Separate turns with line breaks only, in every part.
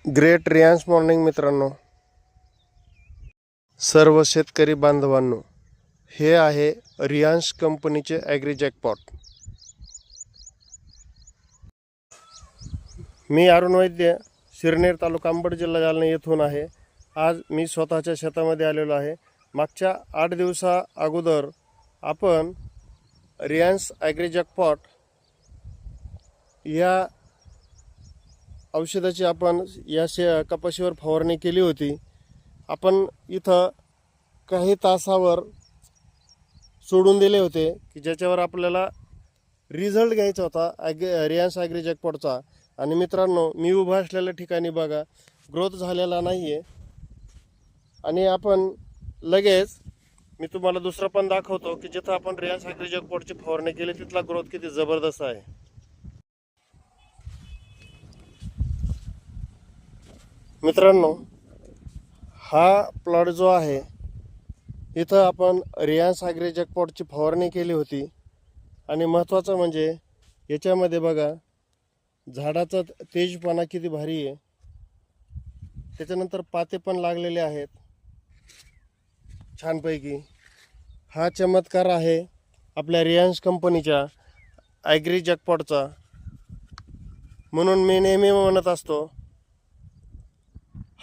Great Riyansh morning मित्रांनो, सर्व शेतकरी बांधवांनो, हे आहे रियांश कंपनीचे ॲग्री जॅकपॉट। मी अरुण वैद्य, शिरनेर तालुका अंबड जिल्हा जालना येथून आहे। आज मी स्वतःच्या शेतामध्ये आलेलो आहे। मागच्या 8 दिवसा अगोदर आपण रियांश ॲग्री जॅकपॉट या औषधाची आपण या कपाशीवर फवारणी केली होती। आपण इथं काही तासावर सोडून दिले होते की ज्याच्यावर आपल्याला रिझल्ट घ्यायचा होता रियांश ॲग्री जॅकपॉटचा। आणि मित्रांनो, मी उभा असलेल्या ठिकाणी बघा, ग्रोथ झालेला नाही आहे। आणि आपण लगेच मी तुम्हाला दुसरा पण दाखवतो की जिथं आपण रियांश ॲग्री जॅकपॉटची फवारणी केली तिथला ग्रोथ किती जबरदस्त आहे। मित्रांनो, हा प्लॉट जो आहे इथं आपण रियांश ॲग्री जॅकपॉटची फवारणी केली होती। आणि महत्त्वाचं म्हणजे याच्यामध्ये बघा, झाडाचा तेजपणा किती भारी आहे। त्याच्यानंतर पाते पण लागलेले आहेत छानपैकी। हा चमत्कार आहे आपल्या रियांश कंपनीच्या ॲग्री जॅकपॉटचा। म्हणून मी नेहमी म्हणत असतो,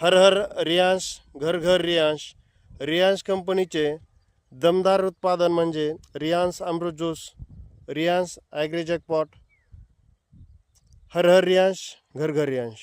हर हर रियांश, घर घर रियांश। रियांश कंपनीचे दमदार उत्पादन म्हणजे रियांश अमृत ज्यूस, रियांश ॲग्री जॅकपॉट। हर हर रियांश, घर घर रियांश।